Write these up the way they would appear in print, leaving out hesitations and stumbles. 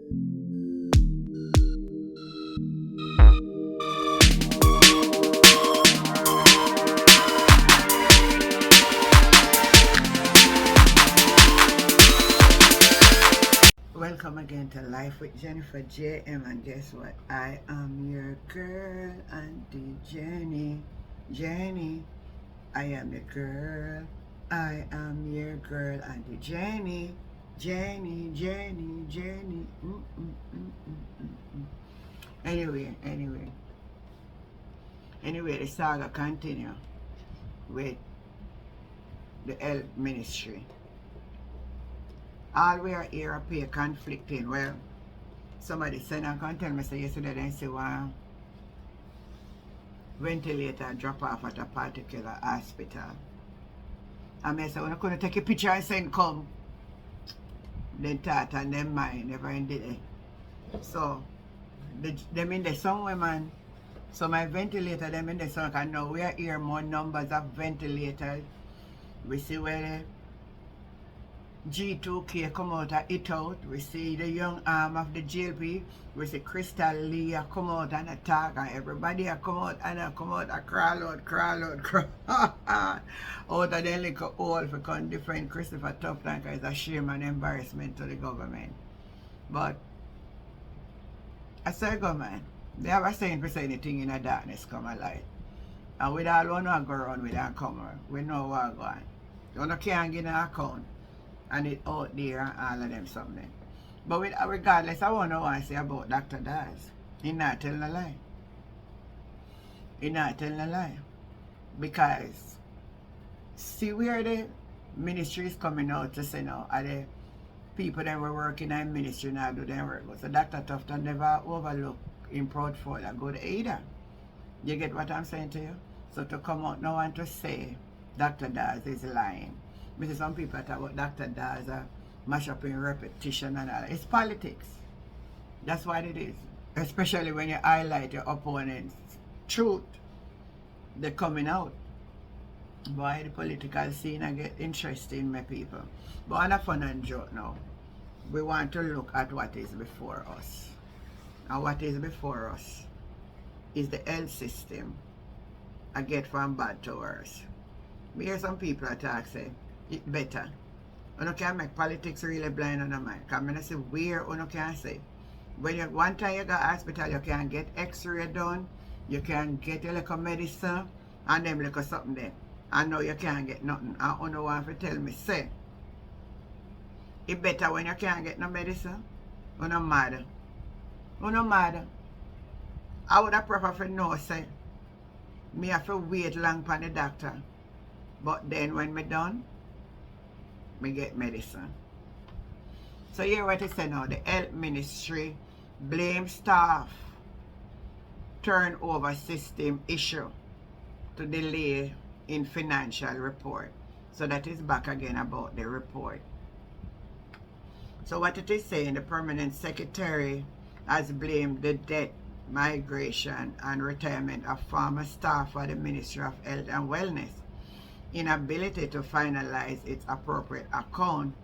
Welcome again to Life with Jennifer JM, and guess what? I am your girl, Auntie Jenny. Jenny, I am your girl. I am your girl, Auntie Jenny. Jenny, Jenny, Jenny. Anyway, the saga continue with the health ministry. All we are here appear conflicting. Well, somebody said and can tell me say yesterday they say wow, ventilator drop off at a particular hospital. And I say when I couldn't take a picture and send come, then thought and then mind never ended it. So them in the some women, so my ventilator them in the sun can know we are here more numbers of ventilators. We see where G2K come out and it out. We see the young arm of the JP. We see Krystal Lee come out and attack, and everybody come out and crawl out out of the little hole for come different Christopher Tough Tank is a shame and embarrassment to the government. But I say government, they have a saying for say anything in the darkness come alight. And with all one go around with that comer, we know what going. You can't get an account and it out there and all of them something. But with regardless, I want to say about Dr. Daz. He not telling a lie. He not telling a lie. Because see where the ministry is coming out to say now, are the people that were working in ministry now do their work. So Dr. Tufton never overlook in portfolio good either. You get what I'm saying to you? So to come out now and to say Dr. Daz is lying. Because some people talk about Dr. Daz mash up in repetition and all. It's politics. That's what it is. Especially when you highlight your opponent's truth. They're coming out. Boy, the political scene I get interesting, my people. But on a fun and joke now, we want to look at what is before us. And what is before us is the health system. I get from bad to worse. We hear some people attack say, it better. You can make politics really blind on the mind. Because I say where you can say. When you, one time you go to hospital, you can get x-ray done, you can get a little medicine, and them little something there. And now you can't get nothing. And you want to tell me, say, it better when you can't get no medicine. You no mad. You no mad. I would have preferred for no say. Me have to wait long for the doctor. But then when me done, me get medicine. So here what it say now, the health ministry blame staff turnover system issue to delay in financial report. So that is back again about the report. So what it is saying, the permanent secretary has blamed the debt, migration and retirement of former staff for the Ministry of Health and Wellness inability to finalize its appropriate account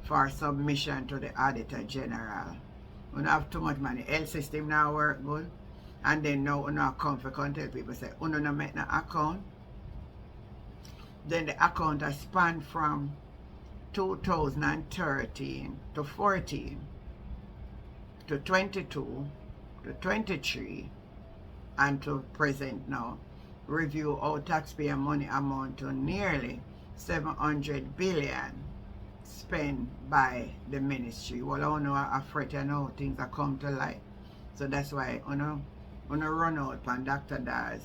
for submission to the Auditor General. We don't have too much money. Health system now work good. And then now we don't come for tell people say, we don't make no account. Then the account has spanned from 2013 to 14 to 22 to 23 and to present now. Review how taxpayer money amount to nearly 700 billion spent by the ministry. Well, I know I'm afraid I know things are come to light. So that's why I run out on Dr. Daz.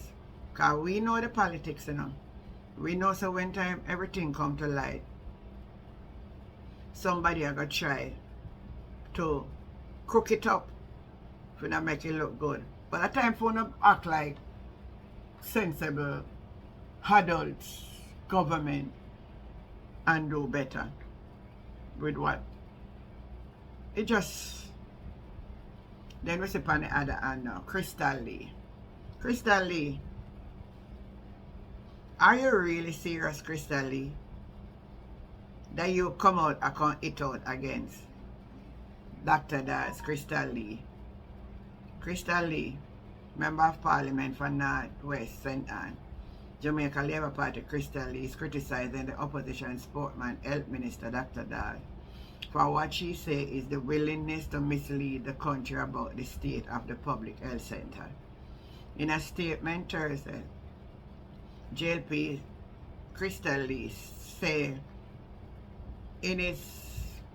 Because we know the politics, you know. We know so when time everything come to light, somebody are going to try to cook it up for not make it look good. But at time for not act like sensible adults, government, and do better with what? It just, then we see on the other hand now, Krystal Lee. Krystal Lee, are you really serious, Krystal Lee, that you come out and come it out against Dr. Das, Krystal Lee. Krystal Lee, Member of Parliament for North West St. Anne. Jamaica Labour Party Krystal Lee is criticizing the opposition spokesman, Health Minister Dr. Dahl, for what she says is the willingness to mislead the country about the state of the public health center. In a statement Thursday, JLP Krystal Lee said in his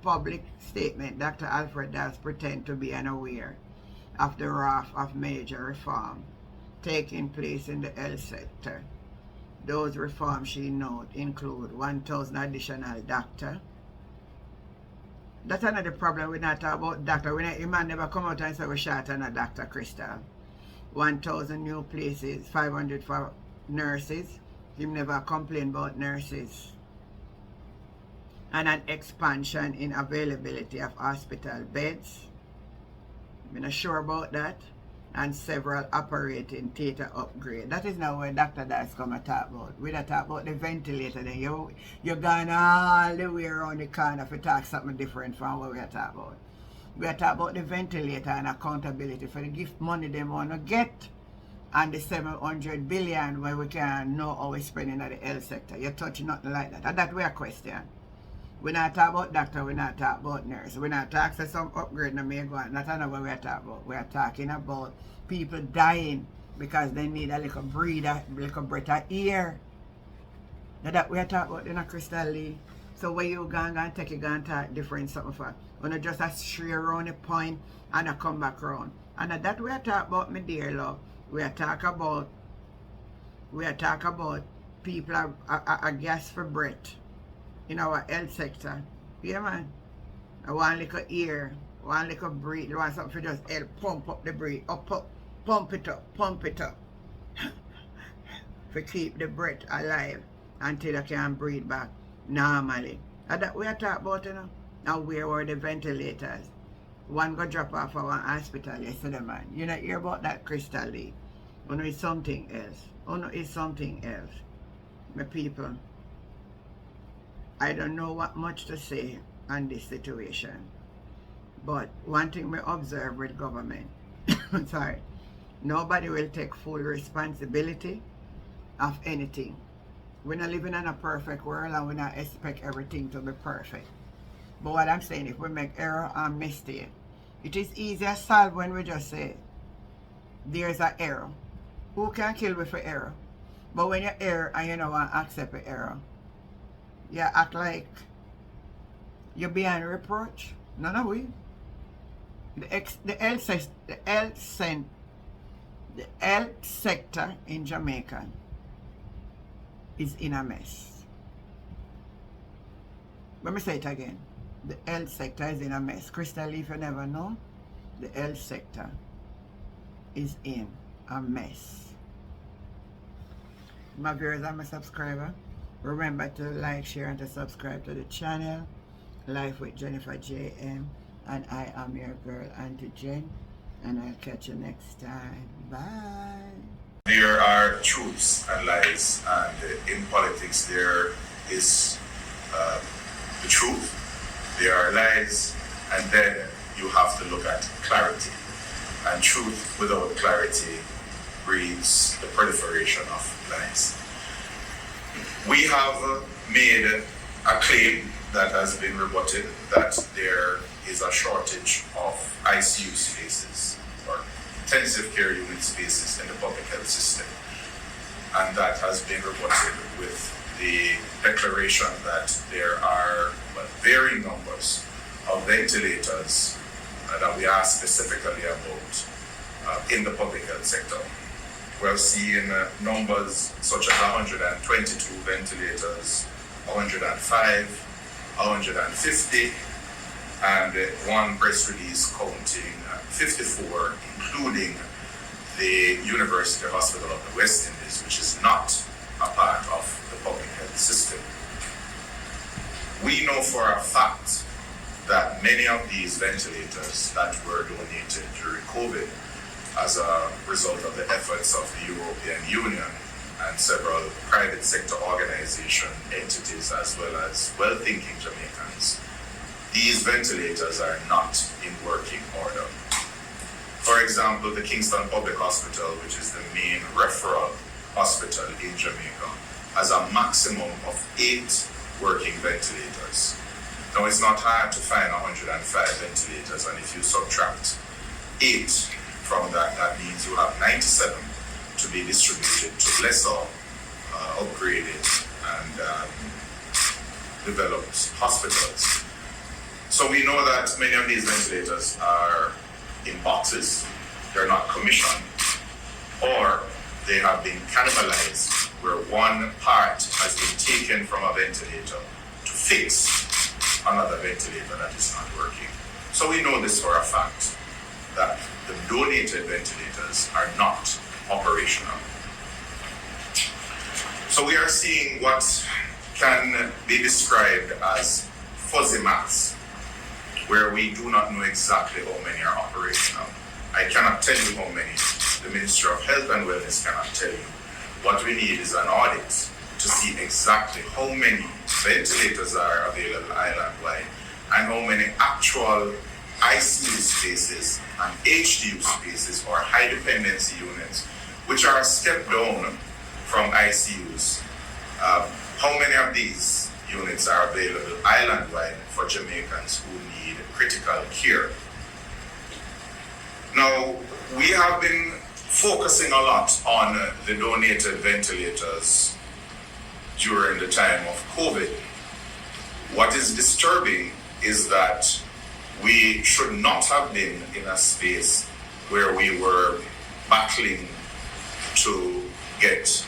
public statement, Dr. Alfred Dahl pretend to be unaware of the raft of major reform taking place in the health sector. Those reforms, she noted, include 1,000 additional doctors. That's another problem. We're not talking about doctor. A man never come out and say we're short on a doctor, Krystal. 1,000 new places, 500 for nurses. He never complain about nurses. And an expansion in availability of hospital beds. I'm not sure about that. And several operating theatre upgrade. That is now where Dr. Das come and talk about. We don't talk about the ventilator then. You're going all the way around the corner to talk something different from what we are talking about. We are talking about the ventilator and accountability for the gift money they want to get and the 700 billion where we can know how we're spending at the health sector. You touch nothing like that. And that's where a question. We're not talking about doctor, we're not talking about nurse. We're not talking about some upgrade that may go on. That's not what we're talking about. We're talking about people dying because they need a little breather, a little breath of air. Now that we're talking about in a Krystal Lee. So where you go and take it, go and talk different something for. When you just a stray around the point and I come back around. And that we're talking about, my dear love. We're talking about people are gas for breath in our health sector. Yeah, man. I want little ear, one little breathe, I want something to just help pump up the breath, pump it up. To keep the breath alive until I can breathe back normally. And that we are talking about, you know. Now where were the ventilators? One go drop off of one hospital yesterday, man. You know, hear about that, Krystal Lee. Oh no, it's something else. Oh no, it's something else. My people, I don't know what much to say on this situation. But one thing we observe with government, sorry, nobody will take full responsibility of anything. We're not living in a perfect world and we not expect everything to be perfect. But what I'm saying, if we make error and mistake, it is easier solved when we just say, there's an error. Who can kill me for error? But when you err and you don't want to accept an error, you act like you're beyond reproach. None of we. The health sector in Jamaica is in a mess. Let me say it again. The health sector is in a mess. Krystal Lee, if you never know, the health sector is in a mess. My viewers and my subscriber, remember to like, share, and to subscribe to the channel. Life with Jennifer JM, and I am your girl, Auntie Jen, and I'll catch you next time. Bye. There are truths and lies, and in politics there is the truth, there are lies, and then you have to look at clarity. And truth without clarity breeds the proliferation of lies. We have made a claim that has been rebutted that there is a shortage of ICU spaces or intensive care unit spaces in the public health system. And that has been rebutted with the declaration that there are varying numbers of ventilators that we ask specifically about in the public health sector. We're seeing numbers such as 122 ventilators, 105, 150, and one press release counting 54, including the University Hospital of the West Indies, which is not a part of the public health system. We know for a fact that many of these ventilators that were donated during COVID as a result of the efforts of the European Union and several private sector organization entities, as well as well-thinking Jamaicans, these ventilators are not in working order. For example, the Kingston Public Hospital, which is the main referral hospital in Jamaica, has a maximum of 8 working ventilators. Now, it's not hard to find 105 ventilators, and if you subtract 8 from that, that means you have 97 to be distributed to lesser, upgraded, and developed hospitals. So we know that many of these ventilators are in boxes, they're not commissioned, or they have been cannibalized, where one part has been taken from a ventilator to fix another ventilator that is not working. So we know this for a fact, that the donated ventilators are not operational. So we are seeing what can be described as fuzzy maths, where we do not know exactly how many are operational. I cannot tell you how many. The Ministry of Health and Wellness cannot tell you. What we need is an audit to see exactly how many ventilators are available island-wide and how many actual ICU spaces and HDU spaces, or high dependency units, which are a step down from ICUs. How many of these units are available island-wide for Jamaicans who need critical care? Now, we have been focusing a lot on the donated ventilators during the time of COVID. What is disturbing is that we should not have been in a space where we were battling to get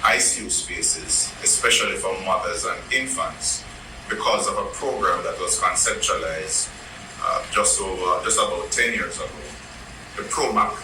ICU spaces, especially for mothers and infants, because of a program that was conceptualized just about 10 years ago, the PROMAC